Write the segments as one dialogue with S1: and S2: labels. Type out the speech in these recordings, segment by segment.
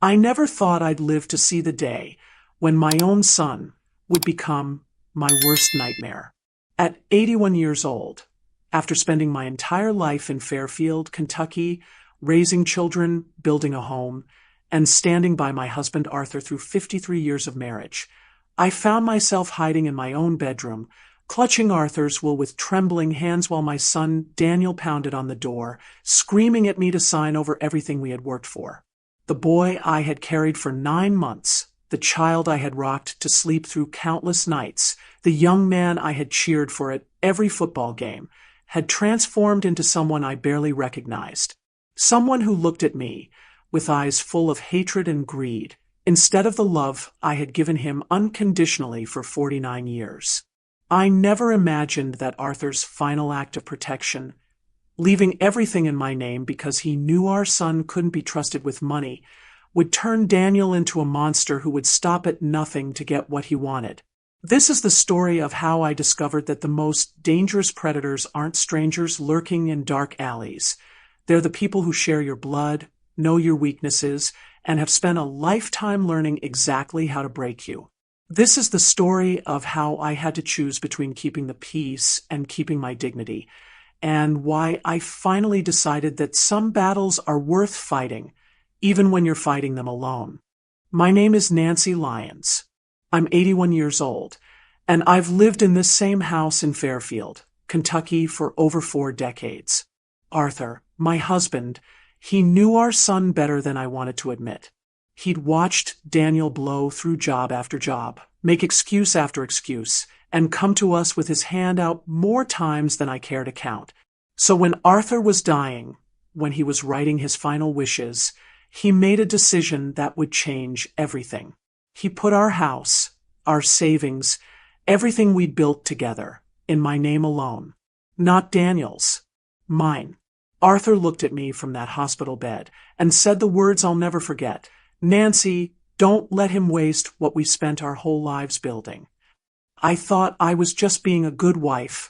S1: I never thought I'd live to see the day when my own son would become my worst nightmare. At 81 years old, after spending my entire life in Fairfield, Kentucky, raising children, building a home, and standing by my husband Arthur through 53 years of marriage, I found myself hiding in my own bedroom, clutching Arthur's will with trembling hands while my son Daniel pounded on the door, screaming at me to sign over everything we had worked for. The boy I had carried for 9 months, the child I had rocked to sleep through countless nights, the young man I had cheered for at every football game, had transformed into someone I barely recognized. Someone who looked at me with eyes full of hatred and greed, instead of the love I had given him unconditionally for 49 years. I never imagined that Arthur's final act of protection, leaving everything in my name because he knew our son couldn't be trusted with money, would turn Daniel into a monster who would stop at nothing to get what he wanted. This is the story of how I discovered that the most dangerous predators aren't strangers lurking in dark alleys. They're the people who share your blood, know your weaknesses, and have spent a lifetime learning exactly how to break you. This is the story of how I had to choose between keeping the peace and keeping my dignity, and why I finally decided that some battles are worth fighting, even when you're fighting them alone. My name is Nancy Lyons. I'm 81 years old, and I've lived in this same house in Fairfield, Kentucky for over 4 decades. Arthur, my husband, he knew our son better than I wanted to admit. He'd watched Daniel blow through job after job, make excuse after excuse, and come to us with his hand out more times than I care to count. So when Arthur was dying, when he was writing his final wishes, he made a decision that would change everything. He put our house, our savings, everything we'd built together, in my name alone. Not Daniel's. Mine. Arthur looked at me from that hospital bed and said the words I'll never forget. "Nancy, don't let him waste what we spent our whole lives building." I thought I was just being a good wife,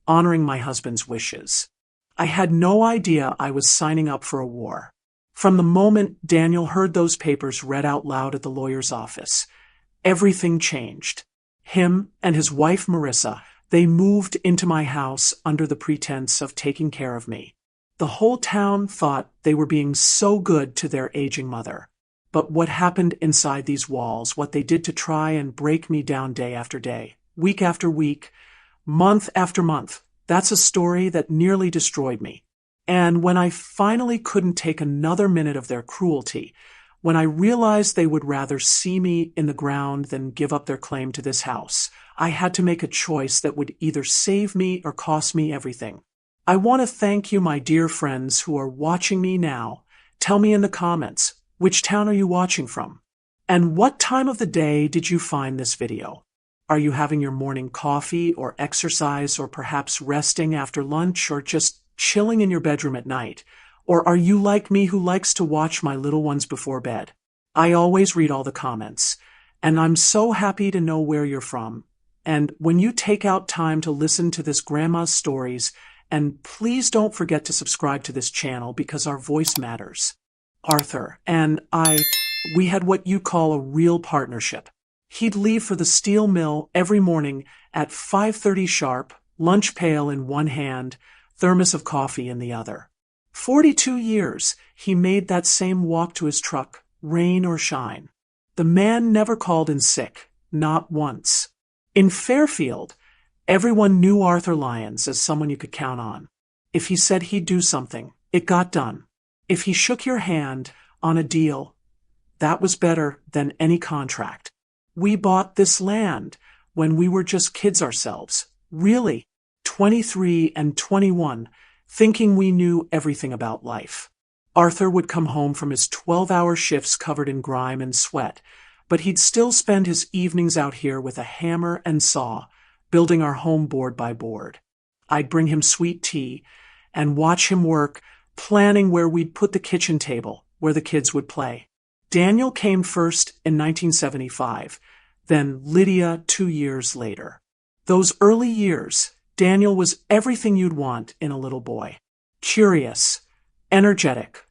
S1: honoring my husband's wishes. I had no idea I was signing up for a war. From the moment Daniel heard those papers read out loud at the lawyer's office, everything changed. Him and his wife Marissa, they moved into my house under the pretense of taking care of me. The whole town thought they were being so good to their aging mother. But what happened inside these walls, what they did to try and break me down day after day, week after week, month after month, that's a story that nearly destroyed me. And when I finally couldn't take another minute of their cruelty, when I realized they would rather see me in the ground than give up their claim to this house, I had to make a choice that would either save me or cost me everything. I want to thank you, my dear friends who are watching me now. Tell me in the comments, which town are you watching from? And what time of the day did you find this video? Are you having your morning coffee or exercise or perhaps resting after lunch or just chilling in your bedroom at night? Or are you like me who likes to watch my little ones before bed? I always read all the comments, and I'm so happy to know where you're from. And when you take out time to listen to this grandma's stories, and please don't forget to subscribe to this channel because our voice matters. Arthur and we had what you call a real partnership. He'd leave for the steel mill every morning at 5:30 sharp, lunch pail in one hand, thermos of coffee in the other. 42 years he made that same walk to his truck, rain or shine. The man never called in sick, not once. In Fairfield, everyone knew Arthur Lyons as someone you could count on. If he said he'd do something, it got done. If he shook your hand on a deal, that was better than any contract. We bought this land when we were just kids ourselves, really, 23 and 21, thinking we knew everything about life. Arthur would come home from his 12-hour shifts covered in grime and sweat, but he'd still spend his evenings out here with a hammer and saw, building our home board by board. I'd bring him sweet tea and watch him work, planning where we'd put the kitchen table, where the kids would play. Daniel came first in 1975, then Lydia 2 years later. Those early years, Daniel was everything you'd want in a little boy. Curious, energetic,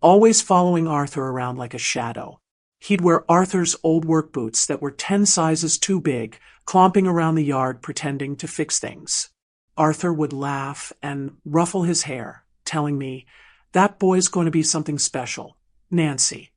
S1: always following Arthur around like a shadow. He'd wear Arthur's old work boots that were 10 sizes too big, clomping around the yard pretending to fix things. Arthur would laugh and ruffle his hair, telling me, "That boy's going to be something special. Nancy."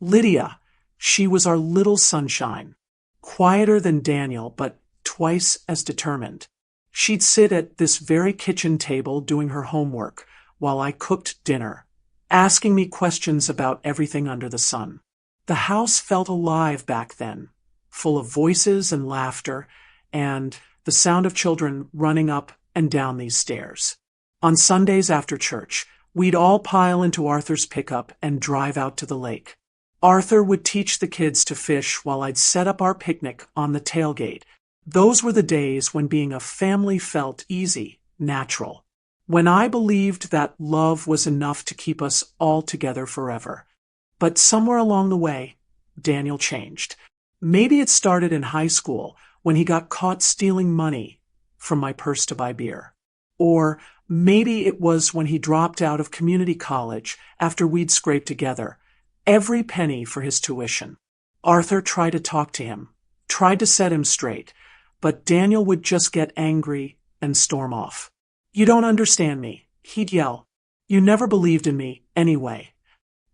S1: Lydia, she was our little sunshine. Quieter than Daniel, but twice as determined. She'd sit at this very kitchen table doing her homework while I cooked dinner, asking me questions about everything under the sun. The house felt alive back then, full of voices and laughter, and the sound of children running up and down these stairs. On Sundays after church, we'd all pile into Arthur's pickup and drive out to the lake. Arthur would teach the kids to fish while I'd set up our picnic on the tailgate. Those were the days when being a family felt easy, natural. When I believed that love was enough to keep us all together forever. But somewhere along the way, Daniel changed. Maybe it started in high school when he got caught stealing money from my purse to buy beer. Or maybe it was when he dropped out of community college after we'd scraped together every penny for his tuition. Arthur tried to talk to him, tried to set him straight, but Daniel would just get angry and storm off. "You don't understand me," he'd yell. "You never believed in me anyway."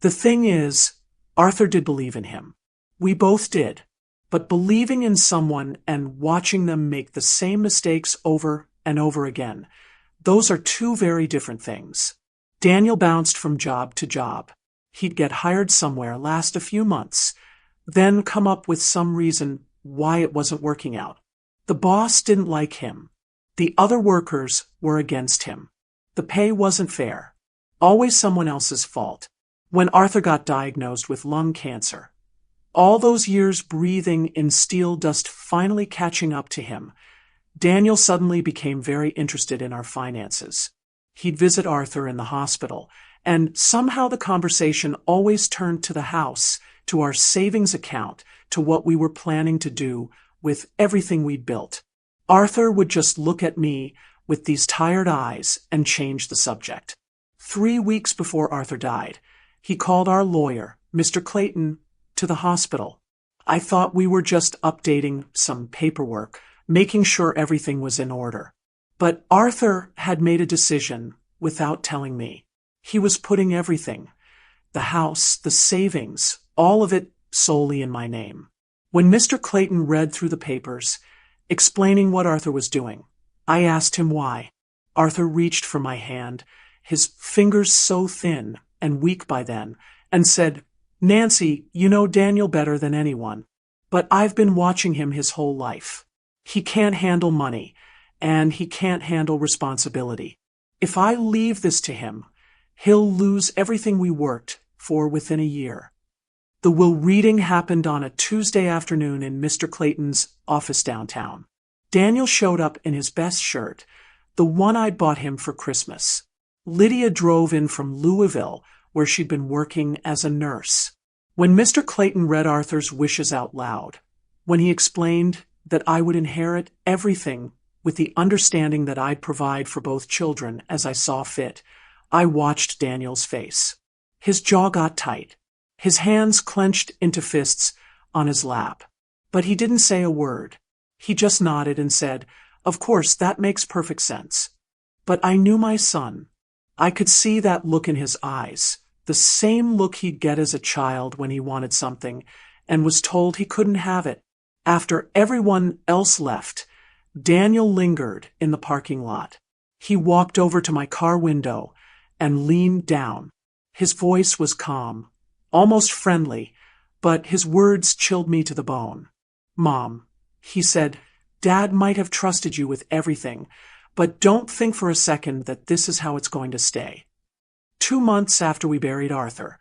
S1: The thing is, Arthur did believe in him. We both did. But believing in someone and watching them make the same mistakes over and over again, those are two very different things. Daniel bounced from job to job. He'd get hired somewhere, last a few months, then come up with some reason why it wasn't working out. The boss didn't like him. The other workers were against him. The pay wasn't fair. Always someone else's fault. When Arthur got diagnosed with lung cancer, all those years breathing in steel dust finally catching up to him, Daniel suddenly became very interested in our finances. He'd visit Arthur in the hospital, and somehow the conversation always turned to the house, to our savings account, to what we were planning to do with everything we'd built. Arthur would just look at me with these tired eyes and change the subject. 3 weeks before Arthur died, he called our lawyer, Mr. Clayton, to the hospital. I thought we were just updating some paperwork, making sure everything was in order. But Arthur had made a decision without telling me. He was putting everything, the house, the savings, all of it solely in my name. When Mr. Clayton read through the papers, explaining what Arthur was doing, I asked him why. Arthur reached for my hand, his fingers so thin and weak by then, and said, "Nancy, you know Daniel better than anyone, but I've been watching him his whole life. He can't handle money, and he can't handle responsibility. If I leave this to him, he'll lose everything we worked for within a year." The will reading happened on a Tuesday afternoon in Mr. Clayton's office downtown. Daniel showed up in his best shirt, the one I'd bought him for Christmas. Lydia drove in from Louisville, where she'd been working as a nurse. When Mr. Clayton read Arthur's wishes out loud, when he explained that I would inherit everything with the understanding that I'd provide for both children as I saw fit, I watched Daniel's face. His jaw got tight. His hands clenched into fists on his lap. But he didn't say a word. He just nodded and said, "Of course, that makes perfect sense." But I knew my son. I could see that look in his eyes, the same look he'd get as a child when he wanted something and was told he couldn't have it. After everyone else left, Daniel lingered in the parking lot. He walked over to my car window and leaned down. His voice was calm, almost friendly, but his words chilled me to the bone. "Mom," he said, "Dad might have trusted you with everything, but don't think for a second that this is how it's going to stay." 2 months after we buried Arthur,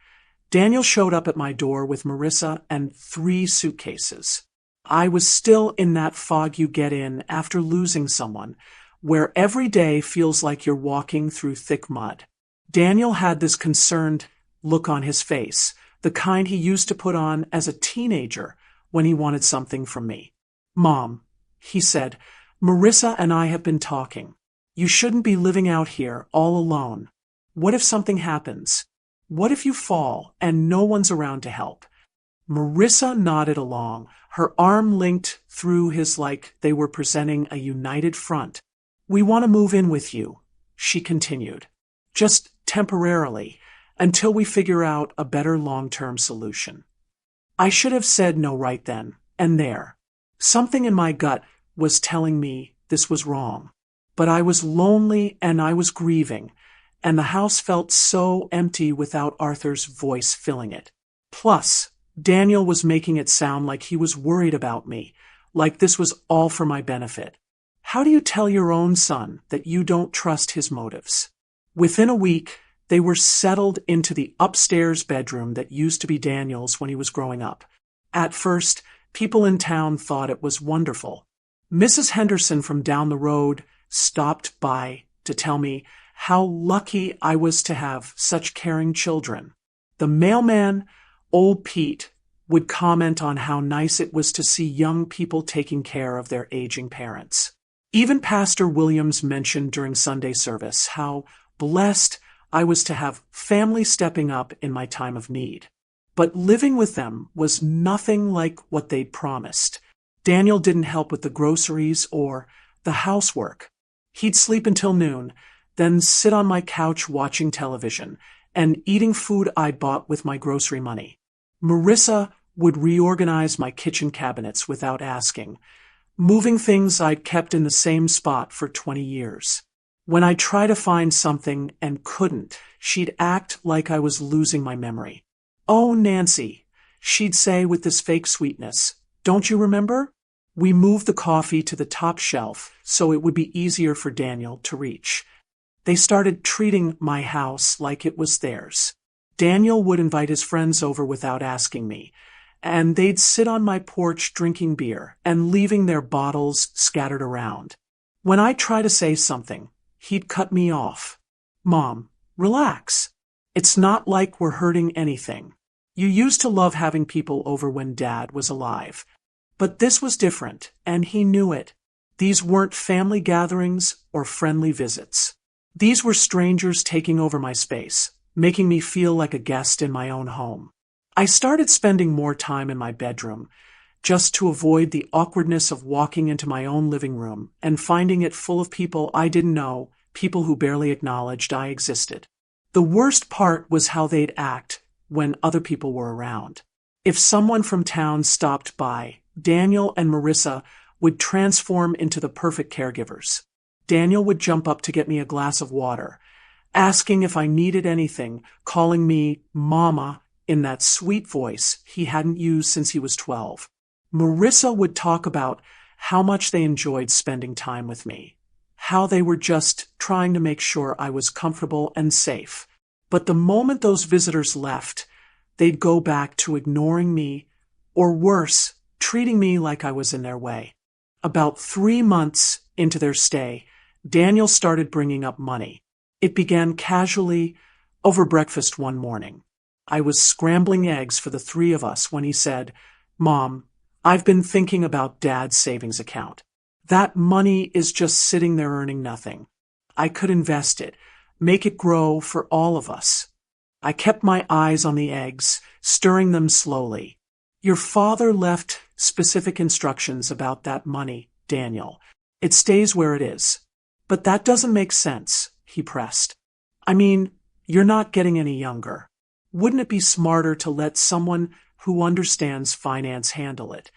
S1: Daniel showed up at my door with Marissa and 3 suitcases. I was still in that fog you get in after losing someone, where every day feels like you're walking through thick mud. Daniel had this concerned look on his face, the kind he used to put on as a teenager when he wanted something from me. "Mom," he said, "Marissa and I have been talking. You shouldn't be living out here all alone. What if something happens? What if you fall and no one's around to help? Marissa nodded along, her arm linked through his like they were presenting a united front. We want to move in with you, she continued. Just temporarily, until we figure out a better long-term solution. I should have said no right then and there. Something in my gut was telling me this was wrong. But I was lonely and I was grieving, and the house felt so empty without Arthur's voice filling it. Plus, Daniel was making it sound like he was worried about me, like this was all for my benefit. How do you tell your own son that you don't trust his motives? Within a week, they were settled into the upstairs bedroom that used to be Daniel's when he was growing up. At first, people in town thought it was wonderful. Mrs. Henderson from down the road stopped by to tell me how lucky I was to have such caring children. The mailman, old Pete, would comment on how nice it was to see young people taking care of their aging parents. Even Pastor Williams mentioned during Sunday service how blessed I was to have family stepping up in my time of need. But living with them was nothing like what they'd promised. Daniel didn't help with the groceries or the housework. He'd sleep until noon, then sit on my couch watching television and eating food I'd bought with my grocery money. Marissa would reorganize my kitchen cabinets without asking, moving things I'd kept in the same spot for 20 years. When I tried to find something and couldn't, she'd act like I was losing my memory. "Oh, Nancy," she'd say with this fake sweetness, "don't you remember? We moved the coffee to the top shelf so it would be easier for Daniel to reach." They started treating my house like it was theirs. Daniel would invite his friends over without asking me, and they'd sit on my porch drinking beer and leaving their bottles scattered around. When I tried to say something, he'd cut me off. "Mom, relax. It's not like we're hurting anything. You used to love having people over when Dad was alive. But this was different, and he knew it. These weren't family gatherings or friendly visits. These were strangers taking over my space, making me feel like a guest in my own home. I started spending more time in my bedroom, just to avoid the awkwardness of walking into my own living room and finding it full of people I didn't know, people who barely acknowledged I existed. The worst part was how they'd act when other people were around. If someone from town stopped by, Daniel and Marissa would transform into the perfect caregivers. Daniel would jump up to get me a glass of water, asking if I needed anything, calling me Mama in that sweet voice he hadn't used since he was 12. Marissa would talk about how much they enjoyed spending time with me, how they were just trying to make sure I was comfortable and safe. But the moment those visitors left, they'd go back to ignoring me, or worse, treating me like I was in their way. About 3 months into their stay, Daniel started bringing up money. It began casually over breakfast one morning. I was scrambling eggs for the 3 of us when he said, "Mom, I've been thinking about Dad's savings account. That money is just sitting there earning nothing. I could invest it, make it grow for all of us." I kept my eyes on the eggs, stirring them slowly. "Your father left specific instructions about that money, Daniel. It stays where it is." "But that doesn't make sense," he pressed. "I mean, you're not getting any younger. Wouldn't it be smarter to let someone who understands finance handle it?"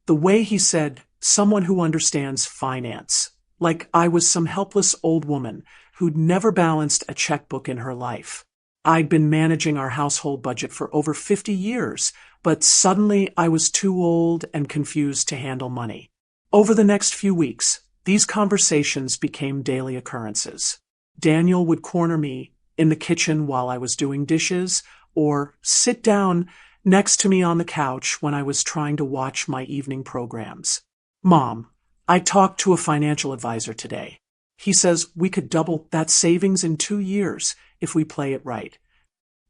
S1: The way he said, "someone who understands finance," like I was some helpless old woman who'd never balanced a checkbook in her life. I'd been managing our household budget for over 50 years, but suddenly I was too old and confused to handle money. Over the next few weeks, these conversations became daily occurrences. Daniel would corner me in the kitchen while I was doing dishes, or sit down next to me on the couch when I was trying to watch my evening programs. "Mom, I talked to a financial advisor today. He says we could double that savings in 2 years if we play it right."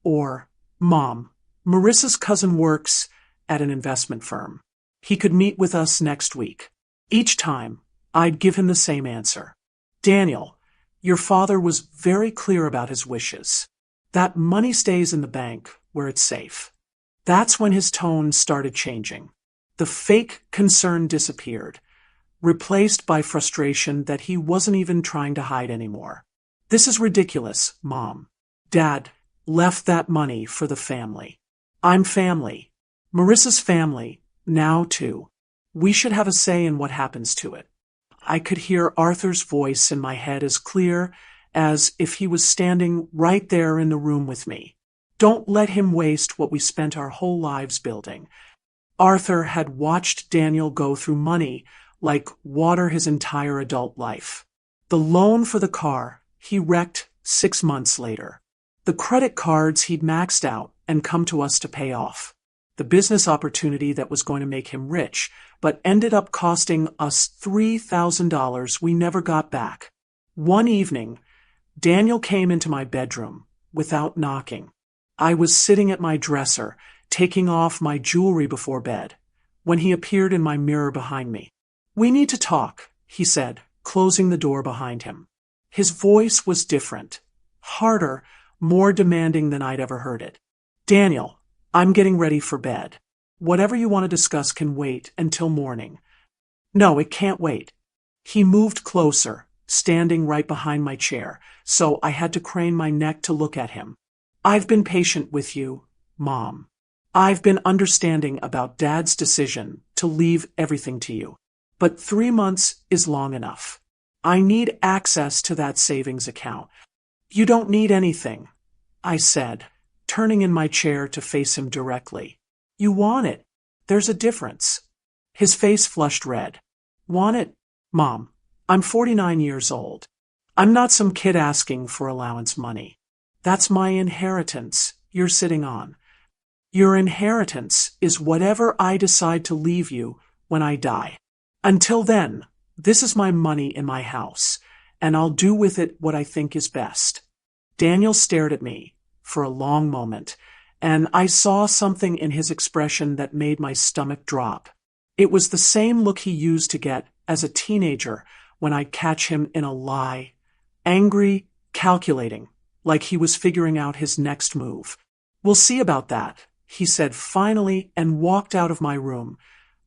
S1: Or, "Mom, Marissa's cousin works at an investment firm. He could meet with us next week." Each time, I'd give him the same answer. "Daniel, your father was very clear about his wishes. That money stays in the bank where it's safe. That's when his tone started changing. The fake concern disappeared, replaced by frustration that he wasn't even trying to hide anymore. This is ridiculous, Mom. Dad left that money for the family. I'm family. Marissa's family, now too. We should have a say in what happens to it. I could hear Arthur's voice in my head as clear as if he was standing right there in the room with me. Don't let him waste what we spent our whole lives building. Arthur had watched Daniel go through money like water his entire adult life. The loan for the car he wrecked 6 months later. The credit cards he'd maxed out and come to us to pay off. The business opportunity that was going to make him rich, but ended up costing us $3,000 we never got back. One evening, Daniel came into my bedroom without knocking. I was sitting at my dresser, taking off my jewelry before bed, when he appeared in my mirror behind me. "We need to talk," he said, closing the door behind him. His voice was different, harder, more demanding than I'd ever heard it. "Daniel, I'm getting ready for bed. Whatever you want to discuss can wait until morning." "No, it can't wait." He moved closer, standing right behind my chair, so I had to crane my neck to look at him. "I've been patient with you, Mom. I've been understanding about Dad's decision to leave everything to you. But 3 months is long enough. I need access to that savings account." "You don't need anything," I said, turning in my chair to face him directly. "You want it. There's a difference." His face flushed red. "Want it? Mom, I'm 49 years old. I'm not some kid asking for allowance money. That's my inheritance you're sitting on. Your inheritance is whatever I decide to leave you when I die. Until then, this is my money in my house, and I'll do with it what I think is best." Daniel stared at me for a long moment, and I saw something in his expression that made my stomach drop. It was the same look he used to get as a teenager when I'd catch him in a lie, angry, calculating, like he was figuring out his next move. "We'll see about that," he said finally, and walked out of my room,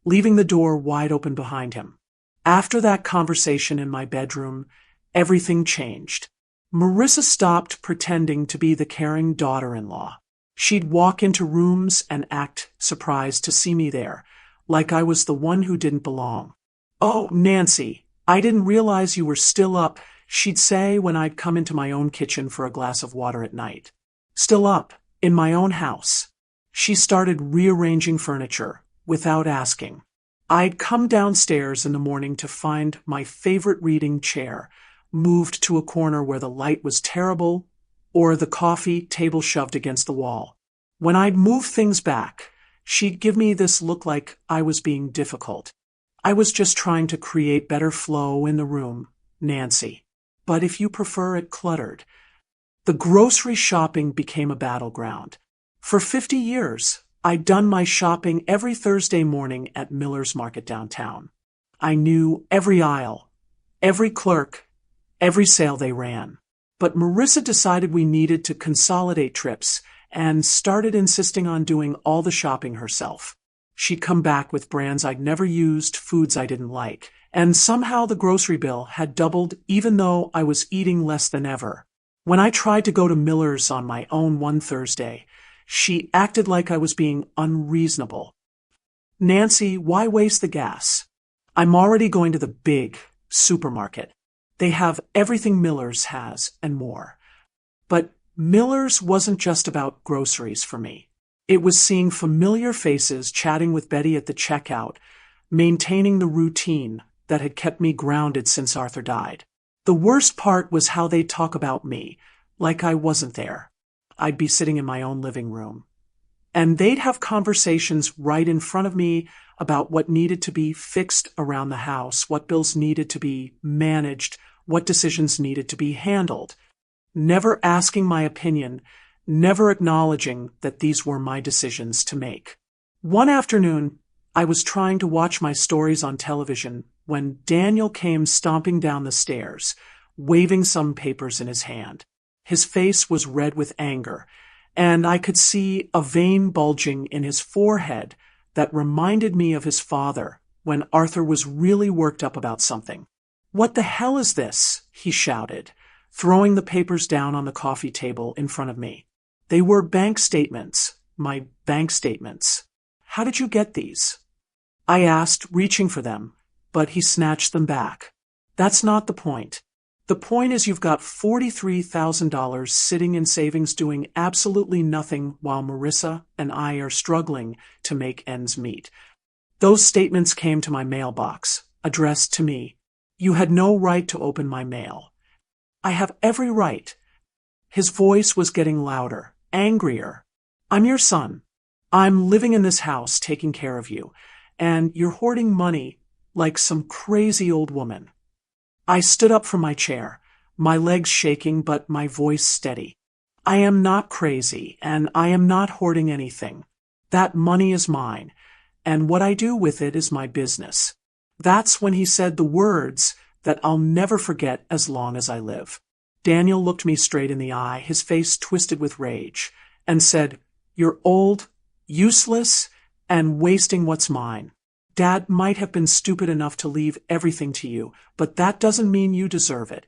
S1: leaving the door wide open behind him. After that conversation in my bedroom, everything changed. Marissa stopped pretending to be the caring daughter-in-law. She'd walk into rooms and act surprised to see me there, like I was the one who didn't belong. "Oh, Nancy, I didn't realize you were still up," she'd say when I'd come into my own kitchen for a glass of water at night. "Still up, in my own house." She started rearranging furniture without asking. I'd come downstairs in the morning to find my favorite reading chair moved to a corner where the light was terrible, or the coffee table shoved against the wall. When I'd move things back, she'd give me this look like I was being difficult. "I was just trying to create better flow in the room, Nancy. But if you prefer it cluttered." The grocery shopping became a battleground. For 50 years, I'd done my shopping every Thursday morning at Miller's Market downtown. I knew every aisle, every clerk, every sale they ran. But Marissa decided we needed to consolidate trips and started insisting on doing all the shopping herself. She'd come back with brands I'd never used, foods I didn't like, and somehow the grocery bill had doubled even though I was eating less than ever. When I tried to go to Miller's on my own one Thursday, she acted like I was being unreasonable. "Nancy, why waste the gas? I'm already going to the big supermarket. They have everything Miller's has and more." But Miller's wasn't just about groceries for me. It was seeing familiar faces, chatting with Betty at the checkout, maintaining the routine that had kept me grounded since Arthur died. The worst part was how they'd talk about me, like I wasn't there. I'd be sitting in my own living room, and they'd have conversations right in front of me about what needed to be fixed around the house, what bills needed to be managed, what decisions needed to be handled, never asking my opinion, never acknowledging that these were my decisions to make. One afternoon, I was trying to watch my stories on television when Daniel came stomping down the stairs, waving some papers in his hand. His face was red with anger, and I could see a vein bulging in his forehead that reminded me of his father when Arthur was really worked up about something. "What the hell is this?" he shouted, throwing the papers down on the coffee table in front of me. They were bank statements, my bank statements. "How did you get these?" I asked, reaching for them, but he snatched them back. "That's not the point. The point is you've got $43,000 sitting in savings doing absolutely nothing while Marissa and I are struggling to make ends meet. Those statements came to my mailbox, addressed to me. You had no right to open my mail." "I have every right." His voice was getting louder, angrier. "I'm your son. I'm living in this house taking care of you, and you're hoarding money like some crazy old woman." I stood up from my chair, my legs shaking but my voice steady. "I am not crazy, and I am not hoarding anything. That money is mine, and what I do with it is my business." That's when he said the words that I'll never forget as long as I live. Daniel looked me straight in the eye, his face twisted with rage, and said, "You're old, useless, and wasting what's mine. Dad might have been stupid enough to leave everything to you, but that doesn't mean you deserve it."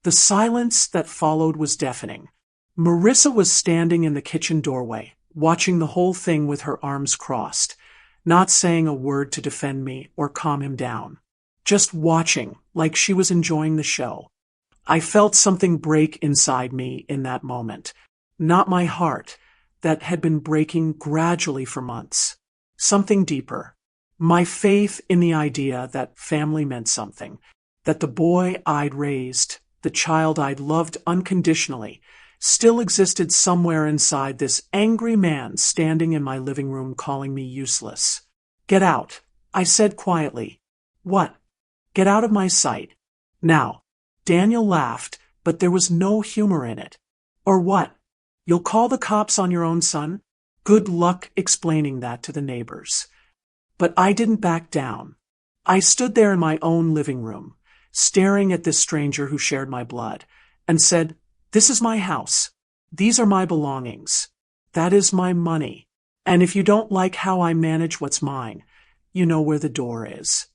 S1: The silence that followed was deafening. Marissa was standing in the kitchen doorway, watching the whole thing with her arms crossed, not saying a word to defend me or calm him down. Just watching, like she was enjoying the show. I felt something break inside me in that moment. Not my heart, that had been breaking gradually for months. Something deeper. My faith in the idea that family meant something, that the boy I'd raised, the child I'd loved unconditionally, still existed somewhere inside this angry man standing in my living room calling me useless. "Get out," I said quietly. "What?" "Get out of my sight. Now." Daniel laughed, but there was no humor in it. "Or what? You'll call the cops on your own son?" Good luck explaining that to the neighbors. But I didn't back down. I stood there in my own living room, staring at this stranger who shared my blood, and said, "This is my house. These are my belongings. That is my money. And if you don't like how I manage what's mine, you know where the door is."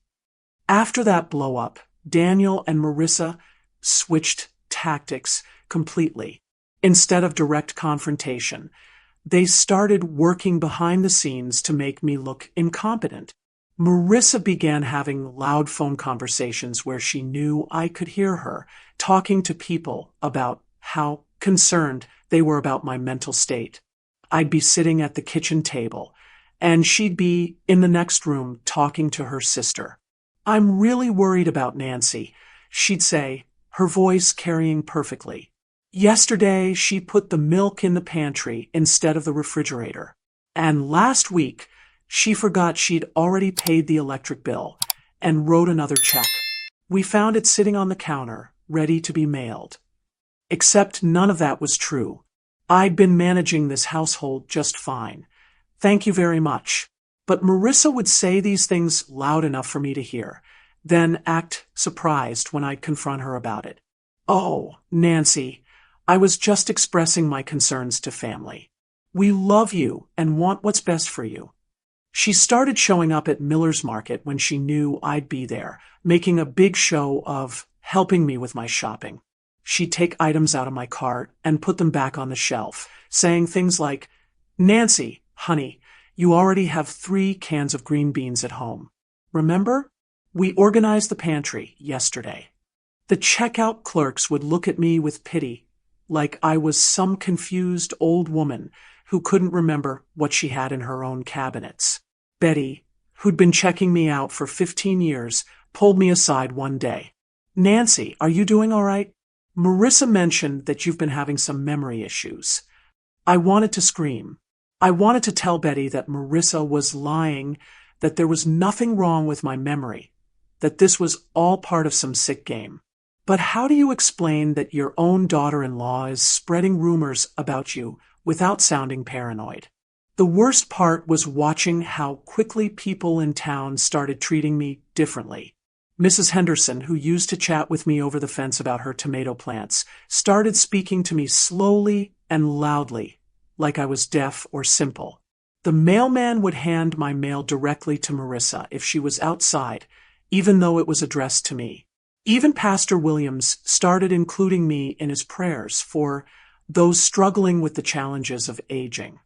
S1: After that blow-up, Daniel and Marissa switched tactics completely. Instead of direct confrontation, they started working behind the scenes to make me look incompetent. Marissa began having loud phone conversations where she knew I could hear her, talking to people about how concerned they were about my mental state. I'd be sitting at the kitchen table, and she'd be in the next room talking to her sister. "I'm really worried about Nancy," she'd say, her voice carrying perfectly. "Yesterday, she put the milk in the pantry instead of the refrigerator. And last week, she forgot she'd already paid the electric bill and wrote another check. We found it sitting on the counter, ready to be mailed." Except none of that was true. I'd been managing this household just fine. Thank you very much. But Marissa would say these things loud enough for me to hear, then act surprised when I'd confront her about it. "Oh, Nancy, I was just expressing my concerns to family. We love you and want what's best for you." She started showing up at Miller's Market when she knew I'd be there, making a big show of helping me with my shopping. She'd take items out of my cart and put them back on the shelf, saying things like, "Nancy, honey, you already have 3 cans of green beans at home. Remember? We organized the pantry yesterday." The checkout clerks would look at me with pity, like I was some confused old woman who couldn't remember what she had in her own cabinets. Betty, who'd been checking me out for 15 years, pulled me aside one day. "Nancy, are you doing all right? Marissa mentioned that you've been having some memory issues." I wanted to scream. I wanted to tell Betty that Marissa was lying, that there was nothing wrong with my memory, that this was all part of some sick game. But how do you explain that your own daughter-in-law is spreading rumors about you without sounding paranoid? The worst part was watching how quickly people in town started treating me differently. Mrs. Henderson, who used to chat with me over the fence about her tomato plants, started speaking to me slowly and loudly, like I was deaf or simple. The mailman would hand my mail directly to Marissa if she was outside, even though it was addressed to me. Even Pastor Williams started including me in his prayers for those struggling with the challenges of aging.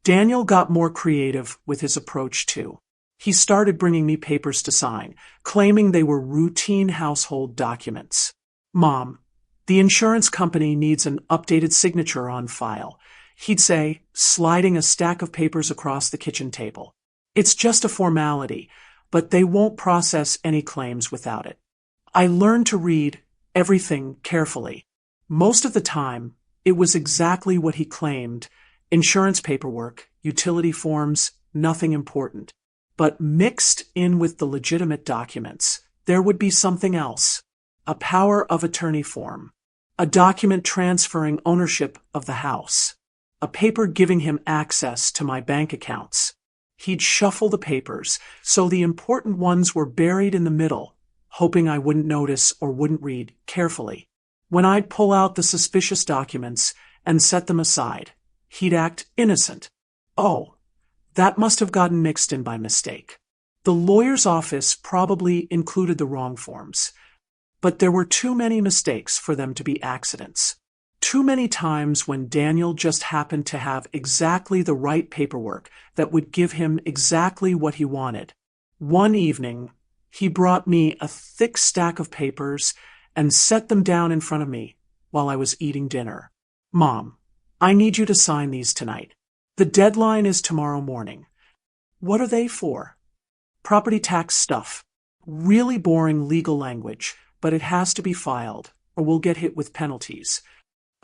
S1: Daniel got more creative with his approach too. He started bringing me papers to sign, claiming they were routine household documents. "Mom, the insurance company needs an updated signature on file," he'd say, sliding a stack of papers across the kitchen table. "It's just a formality, but they won't process any claims without it." I learned to read everything carefully. Most of the time, it was exactly what he claimed: insurance paperwork, utility forms, nothing important. But mixed in with the legitimate documents, there would be something else: a power of attorney form, a document transferring ownership of the house, a paper giving him access to my bank accounts. He'd shuffle the papers so the important ones were buried in the middle, hoping I wouldn't notice or wouldn't read carefully. When I'd pull out the suspicious documents and set them aside, he'd act innocent. "Oh, that must have gotten mixed in by mistake. The lawyer's office probably included the wrong forms." But there were too many mistakes for them to be accidents. Too many times when Daniel just happened to have exactly the right paperwork that would give him exactly what he wanted. One evening, he brought me a thick stack of papers and set them down in front of me while I was eating dinner. "Mom, I need you to sign these tonight. The deadline is tomorrow morning." "What are they for?" "Property tax stuff. Really boring legal language, but it has to be filed, or we'll get hit with penalties."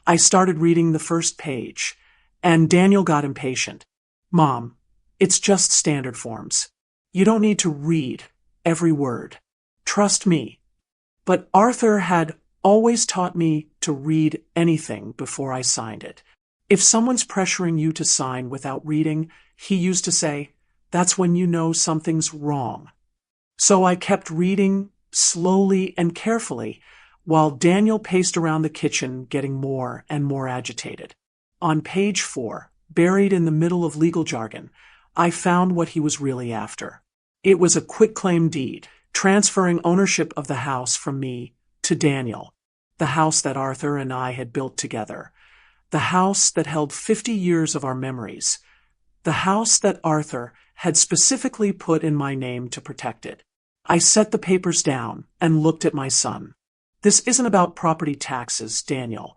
S1: I started reading the first page, and Daniel got impatient. "Mom, it's just standard forms. You don't need to read every word. Trust me." But Arthur had always taught me to read anything before I signed it. If someone's pressuring you to sign without reading, he used to say, "that's when you know something's wrong." So I kept reading slowly and carefully, while Daniel paced around the kitchen getting more and more agitated. On page 4, buried in the middle of legal jargon, I found what he was really after. It was a quitclaim deed, transferring ownership of the house from me to Daniel, the house that Arthur and I had built together, the house that held 50 years of our memories, the house that Arthur had specifically put in my name to protect it. I set the papers down and looked at my son. "This isn't about property taxes, Daniel."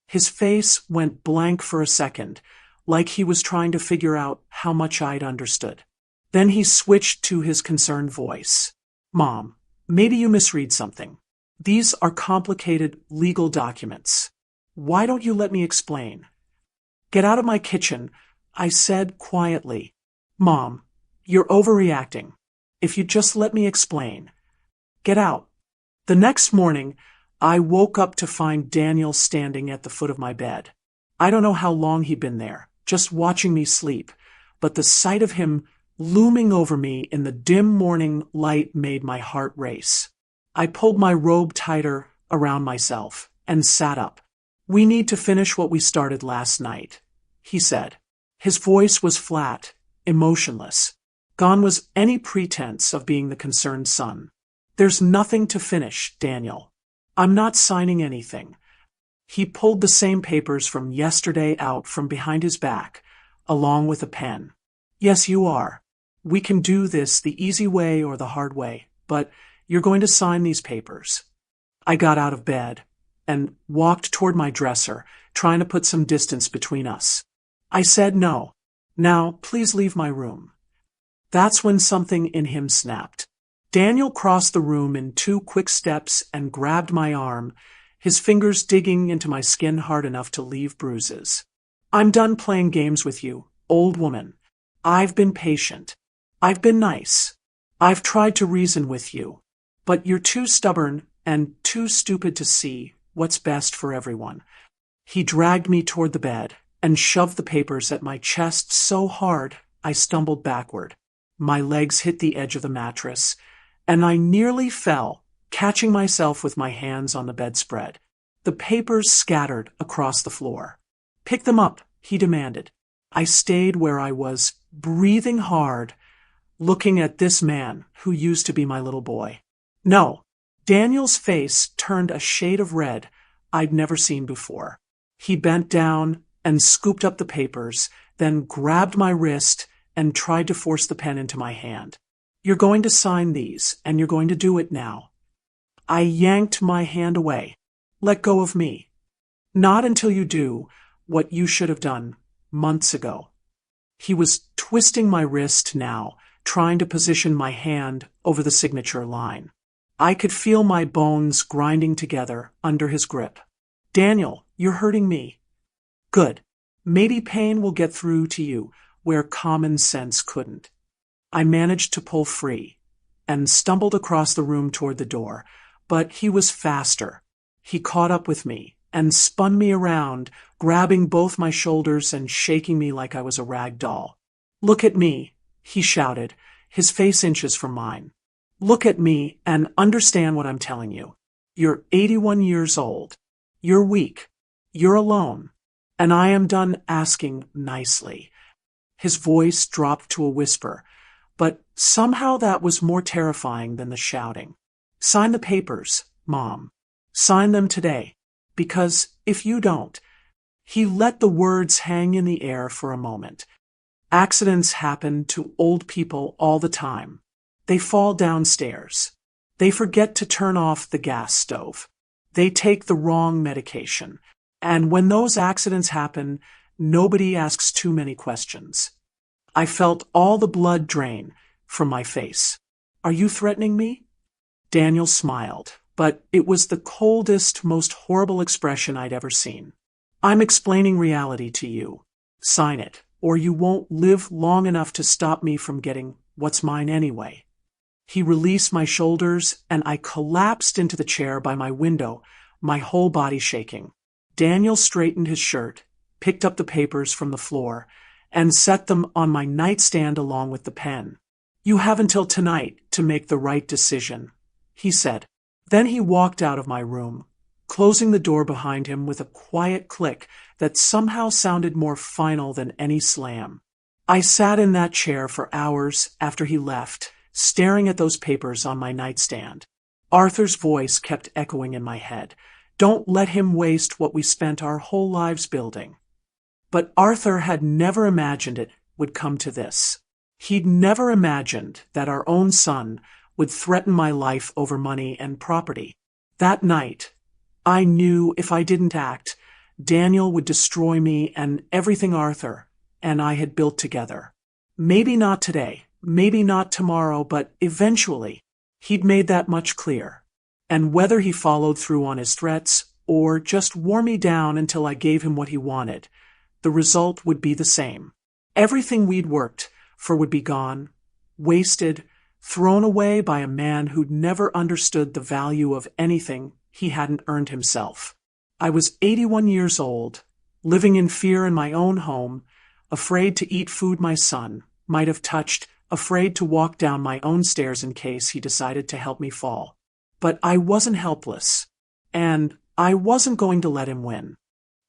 S1: His face went blank for a second, like he was trying to figure out how much I'd understood. Then he switched to his concerned voice. "Mom, maybe you misread something. These are complicated legal documents. Why don't you let me explain?" "Get out of my kitchen," I said quietly. "Mom, you're overreacting. If you just let me explain. Get out." The next morning, I woke up to find Daniel standing at the foot of my bed. I don't know how long he'd been there, just watching me sleep, but the sight of him looming over me in the dim morning light made my heart race. I pulled my robe tighter around myself and sat up. "We need to finish what we started last night," he said. His voice was flat, emotionless. Gone was any pretense of being the concerned son. "There's nothing to finish, Daniel. I'm not signing anything." He pulled the same papers from yesterday out from behind his back, along with a pen. "Yes, you are. We can do this the easy way or the hard way, but you're going to sign these papers." I got out of bed and walked toward my dresser, trying to put some distance between us. I said no. "Now, please leave my room." That's when something in him snapped. Daniel crossed the room in 2 quick steps and grabbed my arm, his fingers digging into my skin hard enough to leave bruises. "I'm done playing games with you, old woman. I've been patient. I've been nice. I've tried to reason with you. But you're too stubborn and too stupid to see what's best for everyone." He dragged me toward the bed and shoved the papers at my chest so hard I stumbled backward. My legs hit the edge of the mattress, and I nearly fell, catching myself with my hands on the bedspread. The papers scattered across the floor. "Pick them up," he demanded. I stayed where I was, breathing hard, looking at this man who used to be my little boy. "No." Daniel's face turned a shade of red I'd never seen before. He bent down and scooped up the papers, then grabbed my wrist and tried to force the pen into my hand. "You're going to sign these, and you're going to do it now." I yanked my hand away. "Let go of me." "Not until you do what you should have done months ago." He was twisting my wrist now, trying to position my hand over the signature line. I could feel my bones grinding together under his grip. "Daniel, you're hurting me." "Good. Maybe pain will get through to you where common sense couldn't." I managed to pull free and stumbled across the room toward the door, but he was faster. He caught up with me and spun me around, grabbing both my shoulders and shaking me like I was a rag doll. "Look at me," he shouted, his face inches from mine. "Look at me and understand what I'm telling you. You're 81 years old. You're weak. You're alone. And I am done asking nicely." His voice dropped to a whisper, but somehow that was more terrifying than the shouting. "Sign the papers, Mom. Sign them today. Because if you don't—" He let the words hang in the air for a moment. "Accidents happen to old people all the time. They fall downstairs. They forget to turn off the gas stove. They take the wrong medication. And when those accidents happen, nobody asks too many questions." I felt all the blood drain from my face. "Are you threatening me?" Daniel smiled, but it was the coldest, most horrible expression I'd ever seen. "I'm explaining reality to you. Sign it, or you won't live long enough to stop me from getting what's mine anyway." He released my shoulders, and I collapsed into the chair by my window, my whole body shaking. Daniel straightened his shirt, picked up the papers from the floor, and set them on my nightstand along with the pen. "You have until tonight to make the right decision," he said. Then he walked out of my room, closing the door behind him with a quiet click that somehow sounded more final than any slam. I sat in that chair for hours after he left, staring at those papers on my nightstand. Arthur's voice kept echoing in my head. "Don't let him waste what we spent our whole lives building." But Arthur had never imagined it would come to this. He'd never imagined that our own son would threaten my life over money and property. That night, I knew if I didn't act, Daniel would destroy me and everything Arthur and I had built together. Maybe not today, maybe not tomorrow, but eventually, he'd made that much clear. And whether he followed through on his threats or just wore me down until I gave him what he wanted, the result would be the same. Everything we'd worked for would be gone, wasted, thrown away by a man who'd never understood the value of anything he hadn't earned himself. I was 81 years old, living in fear in my own home, afraid to eat food my son might have touched, afraid to walk down my own stairs in case he decided to help me fall. But I wasn't helpless, and I wasn't going to let him win.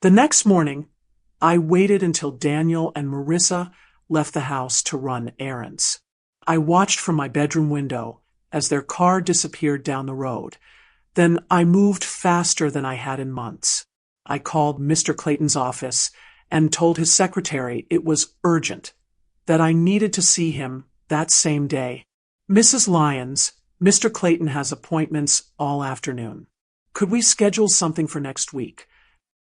S1: The next morning, I waited until Daniel and Marissa left the house to run errands. I watched from my bedroom window as their car disappeared down the road. Then I moved faster than I had in months. I called Mr. Clayton's office and told his secretary it was urgent, that I needed to see him that same day. "Mrs. Lyons, Mr. Clayton has appointments all afternoon. Could we schedule something for next week?"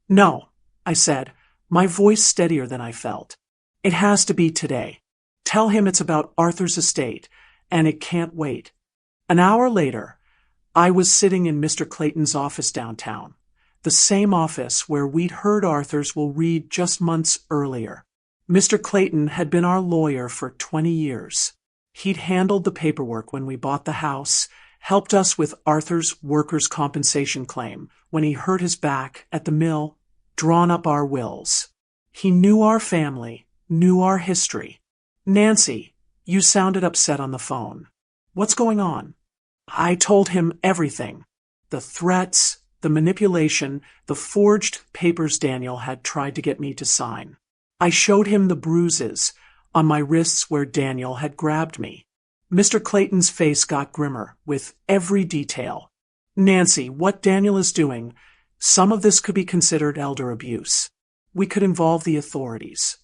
S1: "No," I said, my voice steadier than I felt. "It has to be today. Tell him it's about Arthur's estate, and it can't wait." An hour later, I was sitting in Mr. Clayton's office downtown, the same office where we'd heard Arthur's will read just months earlier. Mr. Clayton had been our lawyer for 20 years. He'd handled the paperwork when we bought the house, helped us with Arthur's workers' compensation claim when he hurt his back at the mill, drawn up our wills. He knew our family, knew our history. "Nancy, you sounded upset on the phone. What's going on?" I told him everything. The threats, the manipulation, the forged papers Daniel had tried to get me to sign. I showed him the bruises on my wrists where Daniel had grabbed me. Mr. Clayton's face got grimmer with every detail. Nancy, what Daniel is doing, some of this could be considered elder abuse. We could involve the authorities.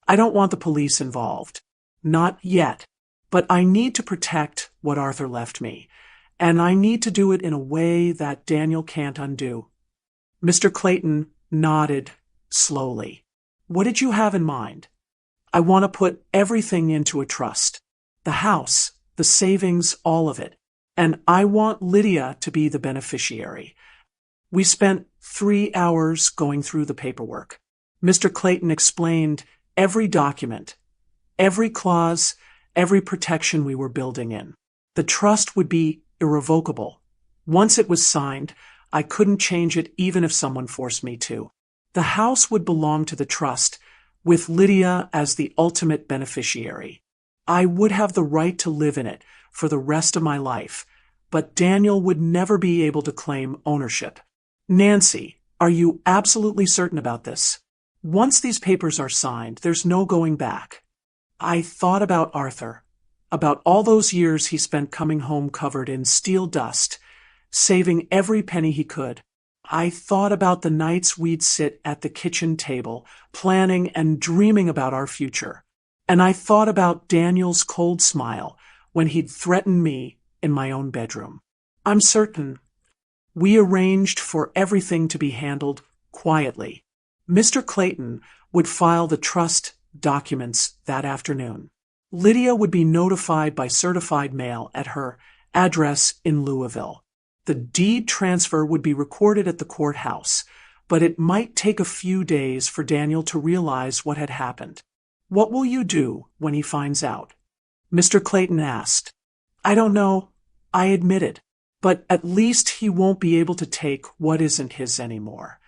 S1: I don't want the police involved. Not yet. But I need to protect what Arthur left me, and I need to do it in a way that Daniel can't undo. Mr. Clayton nodded slowly. What did you have in mind? I want to put everything into a trust. The house, the savings, all of it. And I want Lydia to be the beneficiary. We spent 3 hours going through the paperwork. Mr. Clayton explained every document, every clause, every protection we were building in. The trust would be irrevocable. Once it was signed, I couldn't change it even if someone forced me to. The house would belong to the trust, with Lydia as the ultimate beneficiary. I would have the right to live in it for the rest of my life, but Daniel would never be able to claim ownership. Nancy, are you absolutely certain about this? Once these papers are signed, there's no going back. I thought about Arthur, about all those years he spent coming home covered in steel dust, saving every penny he could. I thought about the nights we'd sit at the kitchen table, planning and dreaming about our future. And I thought about Daniel's cold smile when he'd threatened me in my own bedroom. I'm certain. We arranged for everything to be handled quietly. Mr. Clayton would file the trust documents that afternoon. Lydia would be notified by certified mail at her address in Louisville. The deed transfer would be recorded at the courthouse, but it might take a few days for Daniel to realize what had happened. What will you do when he finds out? Mr. Clayton asked. I don't know, I admitted, but at least he won't be able to take what isn't his anymore.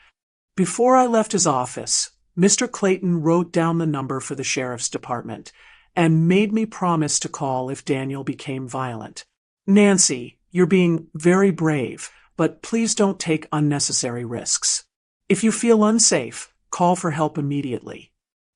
S1: Before I left his office, Mr. Clayton wrote down the number for the sheriff's department and made me promise to call if Daniel became violent. Nancy, you're being very brave, but please don't take unnecessary risks. If you feel unsafe, call for help immediately.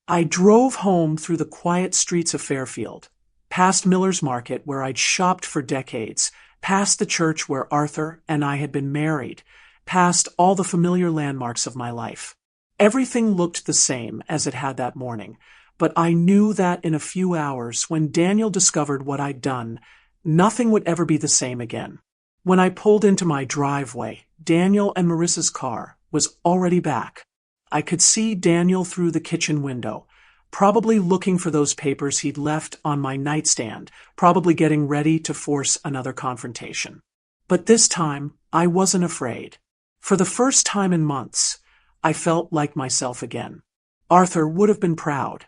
S1: I drove home through the quiet streets of Fairfield, past Miller's Market where I'd shopped for decades, past the church where Arthur and I had been married, past all the familiar landmarks of my life. Everything looked the same as it had that morning, but I knew that in a few hours, when Daniel discovered what I'd done, nothing would ever be the same again. When I pulled into my driveway, Daniel and Marissa's car was already back. I could see Daniel through the kitchen window, probably looking for those papers he'd left on my nightstand, probably getting ready to force another confrontation. But this time, I wasn't afraid. For the first time in months, I felt like myself again. Arthur would have been proud.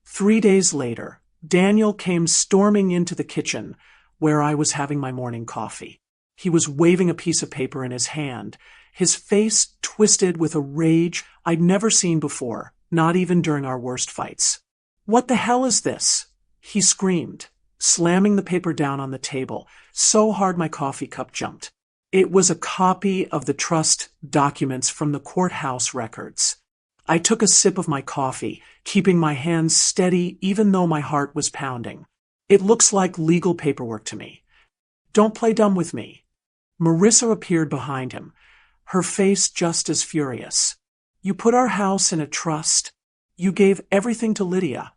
S1: 3 days later, Daniel came storming into the kitchen where I was having my morning coffee. He was waving a piece of paper in his hand, his face twisted with a rage I'd never seen before, not even during our worst fights. What the hell is this? He screamed, slamming the paper down on the table so hard my coffee cup jumped. It was a copy of the trust documents from the courthouse records. I took a sip of my coffee, keeping my hands steady even though my heart was pounding. It looks like legal paperwork to me. Don't play dumb with me. Marissa appeared behind him, her face just as furious. You put our house in a trust. You gave everything to Lydia.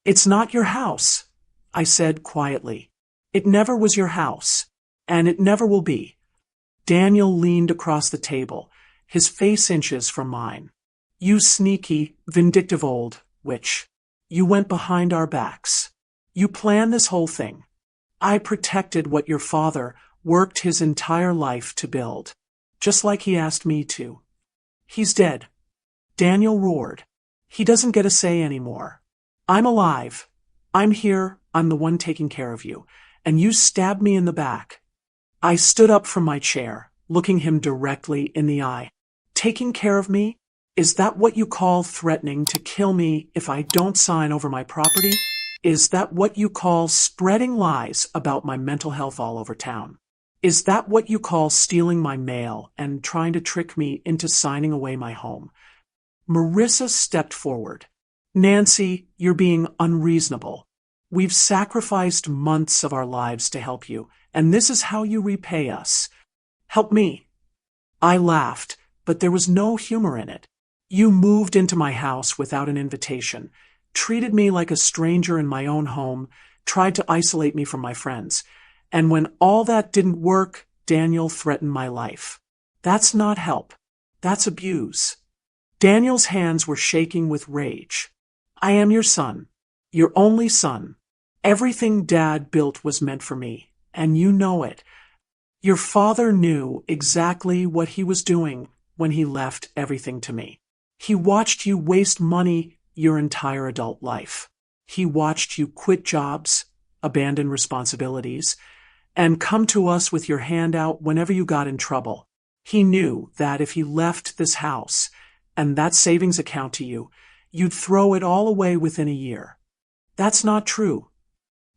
S1: It's not your house, I said quietly. It never was your house, and it never will be. Daniel leaned across the table, his face inches from mine. You sneaky, vindictive old witch. You went behind our backs. You planned this whole thing. I protected what your father worked his entire life to build, just like he asked me to. He's dead. Daniel roared. He doesn't get a say anymore. I'm alive. I'm here. I'm the one taking care of you. And you stabbed me in the back. I stood up from my chair, looking him directly in the eye. Taking care of me? Is that what you call threatening to kill me if I don't sign over my property? Is that what you call spreading lies about my mental health all over town? Is that what you call stealing my mail and trying to trick me into signing away my home? Marissa stepped forward. Nancy, you're being unreasonable. We've sacrificed months of our lives to help you, and this is how you repay us. Help me. I laughed, but there was no humor in it. You moved into my house without an invitation, treated me like a stranger in my own home, tried to isolate me from my friends. And when all that didn't work, Daniel threatened my life. That's not help. That's abuse. Daniel's hands were shaking with rage. I am your son. Your only son. Everything Dad built was meant for me, and you know it. Your father knew exactly what he was doing when he left everything to me. He watched you waste money your entire adult life. He watched you quit jobs, abandon responsibilities, and come to us with your hand out whenever you got in trouble. He knew that if he left this house and that savings account to you, you'd throw it all away within a year. That's not true.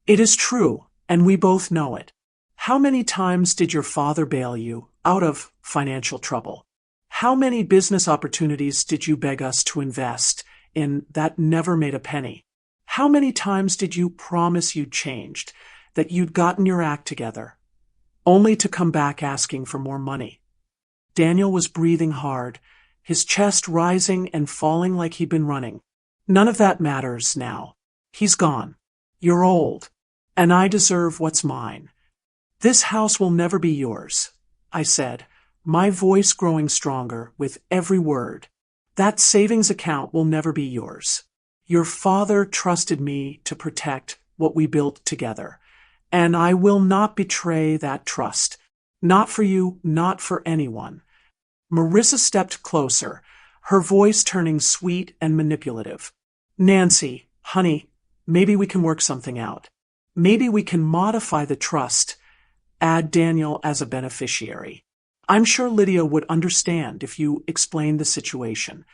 S1: It is true, and we both know it. How many times did your father bail you out of financial trouble? How many business opportunities did you beg us to invest in that never made a penny? How many times did you promise you'd changed, that you'd gotten your act together, only to come back asking for more money? Daniel was breathing hard, his chest rising and falling like he'd been running. None of that matters now. He's gone. You're old, and I deserve what's mine. This house will never be yours, I said, my voice growing stronger with every word. That savings account will never be yours. Your father trusted me to protect what we built together, and I will not betray that trust. Not for you, not for anyone. Marissa stepped closer, her voice turning sweet and manipulative. Nancy, honey, maybe we can work something out. Maybe we can modify the trust, add Daniel as a beneficiary. I'm sure Lydia would understand if you explained the situation.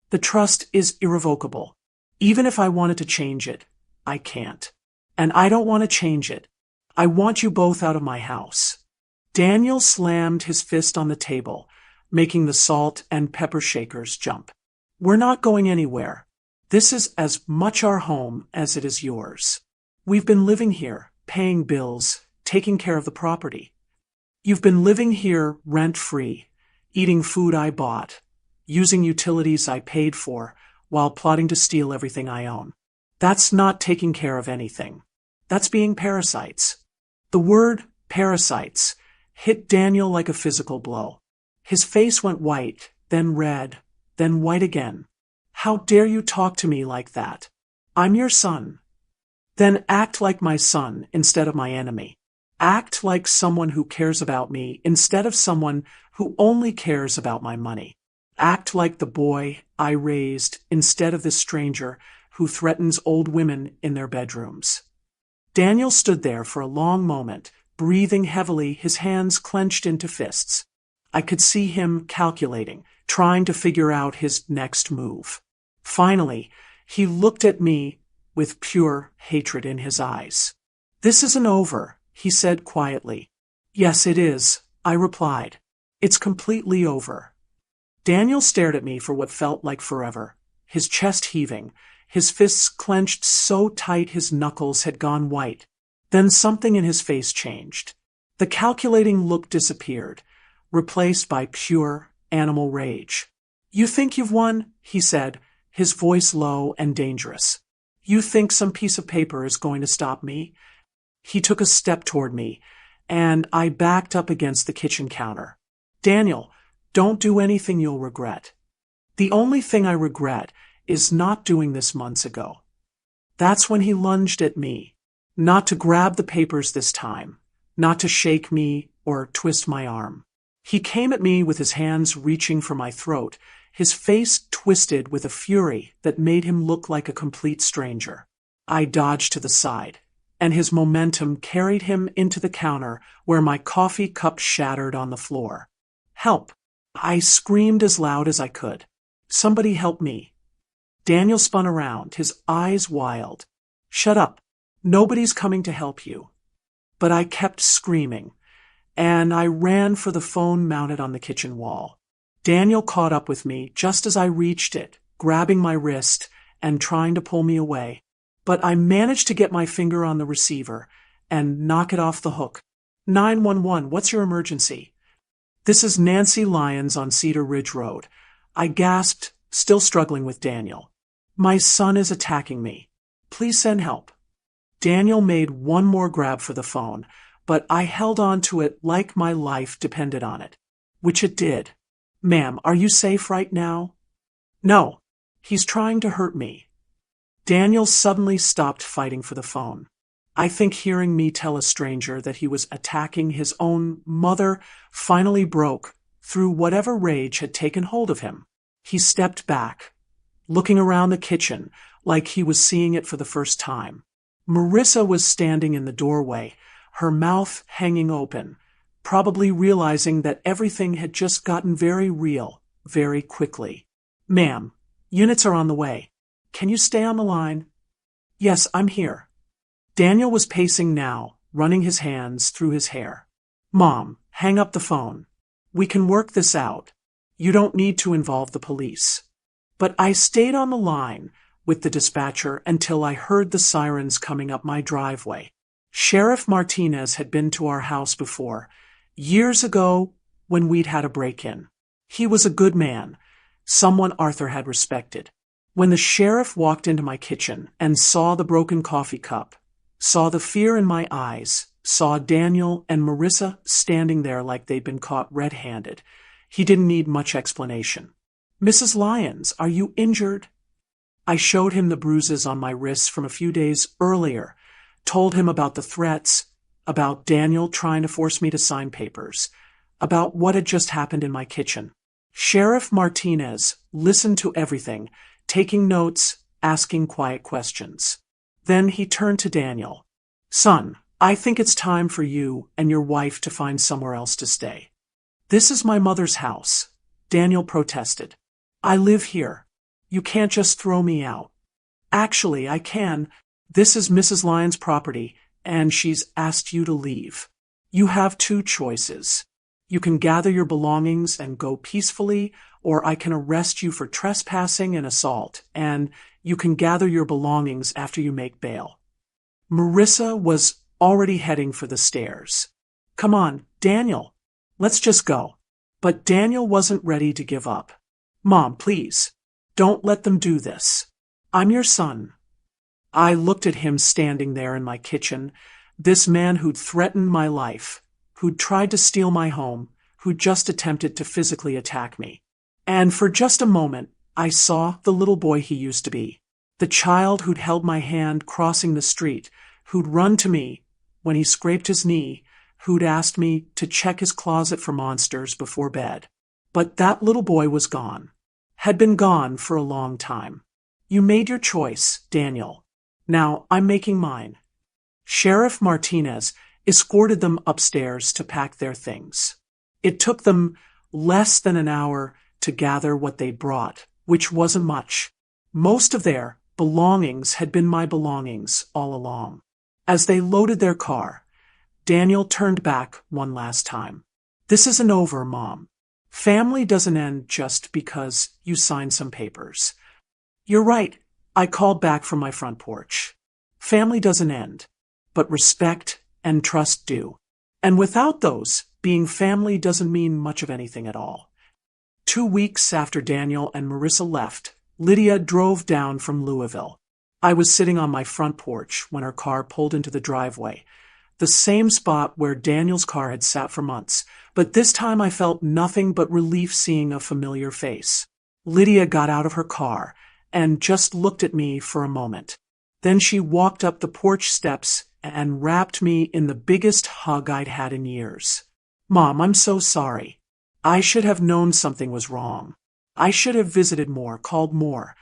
S1: The trust is irrevocable. Even if I wanted to change it, I can't. And I don't want to change it. I want you both out of my house. Daniel slammed his fist on the table, making the salt and pepper shakers jump. We're not going anywhere. This is as much our home as it is yours. We've been living here, paying bills, taking care of the property. You've been living here rent-free, eating food I bought, using utilities I paid for, while plotting to steal everything I own. That's not taking care of anything. That's being parasites. The word parasites hit Daniel like a physical blow. His face went white, then red, then white again. How dare you talk to me like that? I'm your son. Then act like my son instead of my enemy. Act like someone who cares about me instead of someone who only cares about my money. Act like the boy I raised instead of this stranger who threatens old women in their bedrooms. Daniel stood there for a long moment, breathing heavily, his hands clenched into fists. I could see him calculating, trying to figure out his next move. Finally, he looked at me with pure hatred in his eyes. This isn't over, he said quietly. Yes, it is, I replied. It's completely over. Daniel stared at me for what felt like forever, his chest heaving, his fists clenched so tight his knuckles had gone white. Then something in his face changed. The calculating look disappeared, replaced by pure animal rage. You think you've won? He said, his voice low and dangerous. You think some piece of paper is going to stop me? He took a step toward me, and I backed up against the kitchen counter. Daniel, don't do anything you'll regret. The only thing I regret is not doing this months ago. That's when he lunged at me, not to grab the papers this time, not to shake me or twist my arm. He came at me with his hands reaching for my throat, his face twisted with a fury that made him look like a complete stranger. I dodged to the side, and his momentum carried him into the counter where my coffee cup shattered on the floor. Help! I screamed as loud as I could. Somebody help me. Daniel spun around, his eyes wild. Shut up. Nobody's coming to help you. But I kept screaming, and I ran for the phone mounted on the kitchen wall. Daniel caught up with me just as I reached it, grabbing my wrist and trying to pull me away. But I managed to get my finger on the receiver and knock it off the hook. 911, what's your emergency? This is Nancy Lyons on Cedar Ridge Road. I gasped, still struggling with Daniel. My son is attacking me. Please send help. Daniel made one more grab for the phone, but I held on to it like my life depended on it. Which it did. Ma'am, are you safe right now? No. He's trying to hurt me. Daniel suddenly stopped fighting for the phone. I think hearing me tell a stranger that he was attacking his own mother finally broke through whatever rage had taken hold of him. He stepped back, looking around the kitchen like he was seeing it for the first time. Marissa was standing in the doorway, her mouth hanging open, probably realizing that everything had just gotten very real, very quickly. Ma'am, units are on the way. Can you stay on the line? Yes, I'm here. Daniel was pacing now, running his hands through his hair. Mom, hang up the phone. We can work this out. You don't need to involve the police. But I stayed on the line with the dispatcher until I heard the sirens coming up my driveway. Sheriff Martinez had been to our house before, years ago when we'd had a break-in. He was a good man, someone Arthur had respected. When the sheriff walked into my kitchen and saw the broken coffee cup, saw the fear in my eyes, saw Daniel and Marissa standing there like they'd been caught red-handed, he didn't need much explanation. Mrs. Lyons, are you injured? I showed him the bruises on my wrists from a few days earlier, told him about the threats, about Daniel trying to force me to sign papers, about what had just happened in my kitchen. Sheriff Martinez listened to everything, taking notes, asking quiet questions. Then he turned to Daniel. Son, I think it's time for you and your wife to find somewhere else to stay. This is my mother's house, Daniel protested. I live here. You can't just throw me out. Actually, I can. This is Mrs. Lyons' property, and she's asked you to leave. You have two choices. You can gather your belongings and go peacefully, or I can arrest you for trespassing and assault, and you can gather your belongings after you make bail. Marissa was already heading for the stairs. Come on, Daniel. Let's just go. But Daniel wasn't ready to give up. Mom, please. Don't let them do this. I'm your son. I looked at him standing there in my kitchen, this man who'd threatened my life, who'd tried to steal my home, who'd just attempted to physically attack me. And for just a moment, I saw the little boy he used to be, the child who'd held my hand crossing the street, who'd run to me when he scraped his knee, who'd asked me to check his closet for monsters before bed. But that little boy was gone, had been gone for a long time. You made your choice, Daniel. Now I'm making mine. Sheriff Martinez escorted them upstairs to pack their things. It took them less than an hour to gather what they brought, which wasn't much. Most of their belongings had been my belongings all along. As they loaded their car, Daniel turned back one last time. This isn't over, Mom. Family doesn't end just because you signed some papers. You're right, I called back from my front porch. Family doesn't end, but respect and trust do. And without those, being family doesn't mean much of anything at all. 2 weeks after Daniel and Marissa left, Lydia drove down from Louisville. I was sitting on my front porch when her car pulled into the driveway, the same spot where Daniel's car had sat for months, but this time I felt nothing but relief seeing a familiar face. Lydia got out of her car and just looked at me for a moment. Then she walked up the porch steps and wrapped me in the biggest hug I'd had in years. Mom, I'm so sorry. I should have known something was wrong. I should have visited more, called more.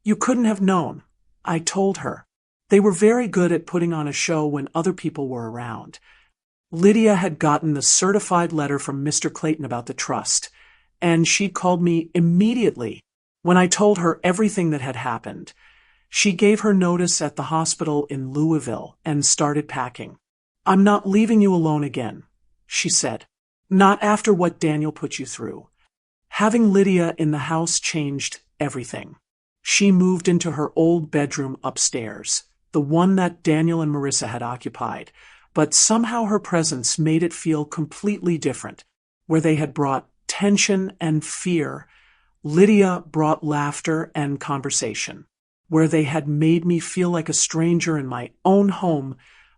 S1: You couldn't have known, I told her. They were very good at putting on a show when other people were around. Lydia had gotten the certified letter from Mr. Clayton about the trust, and she'd called me immediately when I told her everything that had happened. She gave her notice at the hospital in Louisville and started packing. I'm not leaving you alone again, she said. Not after what Daniel put you through. Having Lydia in the house changed everything. She moved into her old bedroom upstairs, the one that Daniel and Marissa had occupied, but somehow her presence made it feel completely different. Where they had brought tension and fear, Lydia brought laughter and conversation. Where they had made me feel like a stranger in my own home,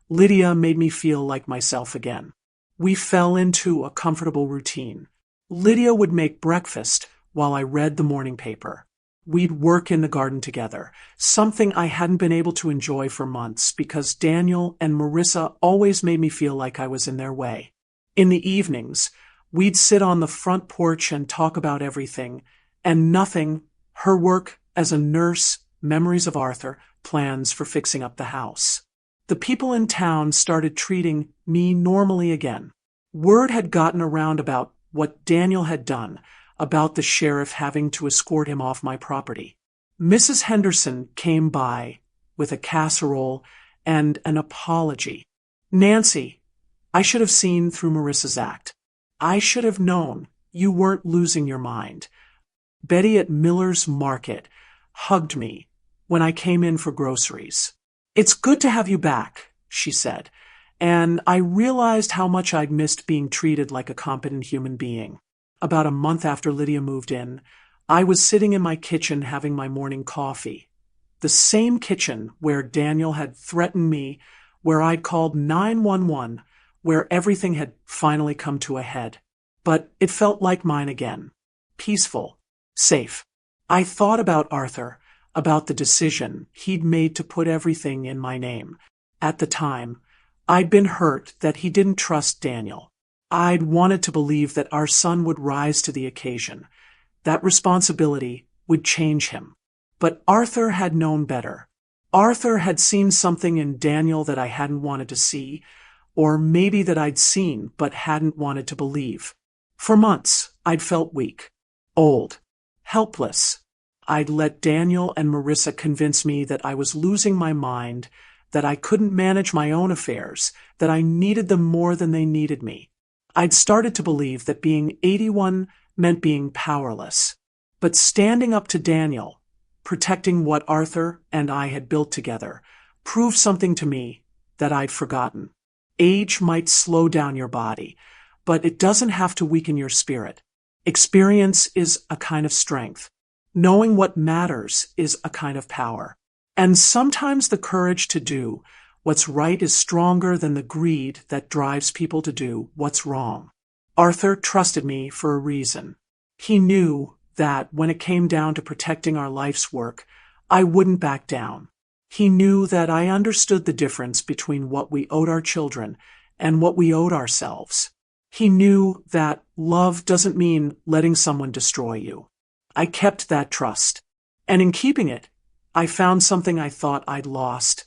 S1: Lydia made me feel like myself again. We fell into a comfortable routine. Lydia would make breakfast while I read the morning paper. We'd work in the garden together, something I hadn't been able to enjoy for months because Daniel and Marissa always made me feel like I was in their way. In the evenings, we'd sit on the front porch and talk about everything and nothing, her work as a nurse, memories of Arthur, plans for fixing up the house. The people in town started treating me normally again. Word had gotten around about what Daniel had done, about the sheriff having to escort him off my property. Mrs. Henderson came by with a casserole and an apology. Nancy, I should have seen through Marissa's act. I should have known you weren't losing your mind. Betty at Miller's Market hugged me when I came in for groceries. It's good to have you back, she said, and I realized how much I'd missed being treated like a competent human being. About a month after Lydia moved in, I was sitting in my kitchen having my morning coffee. The same kitchen where Daniel had threatened me, where I'd called 911, where everything had finally come to a head. But it felt like mine again. Peaceful. Safe. I thought about Arthur, about the decision he'd made to put everything in my name. At the time, I'd been hurt that he didn't trust Daniel. I'd wanted to believe that our son would rise to the occasion, that responsibility would change him. But Arthur had known better. Arthur had seen something in Daniel that I hadn't wanted to see, or maybe that I'd seen but hadn't wanted to believe. For months, I'd felt weak, old, helpless. I'd let Daniel and Marissa convince me that I was losing my mind, that I couldn't manage my own affairs, that I needed them more than they needed me. I'd started to believe that being 81 meant being powerless. But standing up to Daniel, protecting what Arthur and I had built together, proved something to me that I'd forgotten. Age might slow down your body, but it doesn't have to weaken your spirit. Experience is a kind of strength. Knowing what matters is a kind of power. And sometimes the courage to do what's right is stronger than the greed that drives people to do what's wrong. Arthur trusted me for a reason. He knew that when it came down to protecting our life's work, I wouldn't back down. He knew that I understood the difference between what we owed our children and what we owed ourselves. He knew that love doesn't mean letting someone destroy you. I kept that trust. And in keeping it, I found something I thought I'd lost.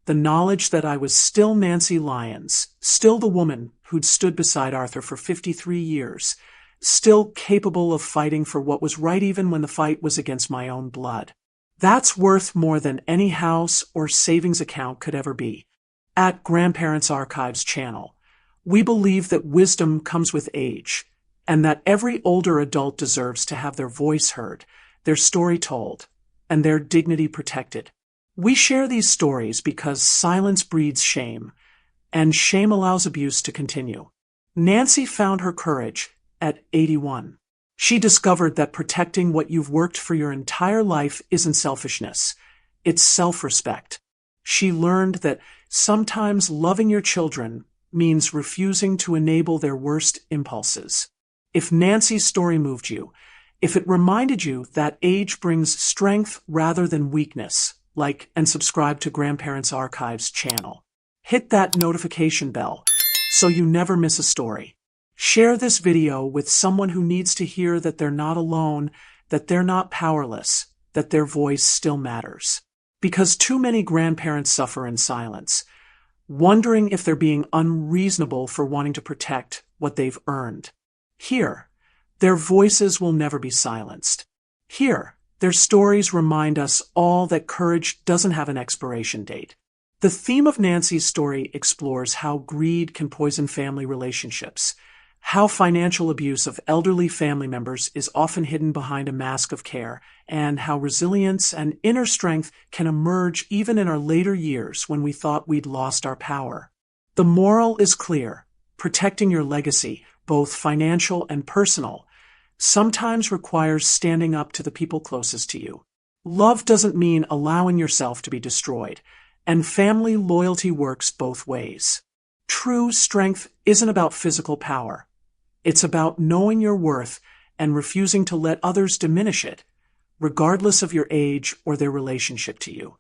S1: The knowledge that I was still Nancy Lyons, still the woman who'd stood beside Arthur for 53 years, still capable of fighting for what was right even when the fight was against my own blood. That's worth more than any house or savings account could ever be. At Grandparents Archives channel, we believe that wisdom comes with age, and that every older adult deserves to have their voice heard, their story told, and their dignity protected. We share these stories because silence breeds shame, and shame allows abuse to continue. Nancy found her courage at 81. She discovered that protecting what you've worked for your entire life isn't selfishness, it's self-respect. She learned that sometimes loving your children means refusing to enable their worst impulses. If Nancy's story moved you, if it reminded you that age brings strength rather than weakness, like and subscribe to Grandparents Archives channel. Hit that notification bell so you never miss a story. Share this video with someone who needs to hear that they're not alone, that they're not powerless, that their voice still matters. Because too many grandparents suffer in silence, wondering if they're being unreasonable for wanting to protect what they've earned. Here, their voices will never be silenced. Here, their stories remind us all that courage doesn't have an expiration date. The theme of Nancy's story explores how greed can poison family relationships, how financial abuse of elderly family members is often hidden behind a mask of care, and how resilience and inner strength can emerge even in our later years when we thought we'd lost our power. The moral is clear: protecting your legacy, both financial and personal, sometimes requires standing up to the people closest to you. Love doesn't mean allowing yourself to be destroyed, and family loyalty works both ways. True strength isn't about physical power. It's about knowing your worth and refusing to let others diminish it, regardless of your age or their relationship to you.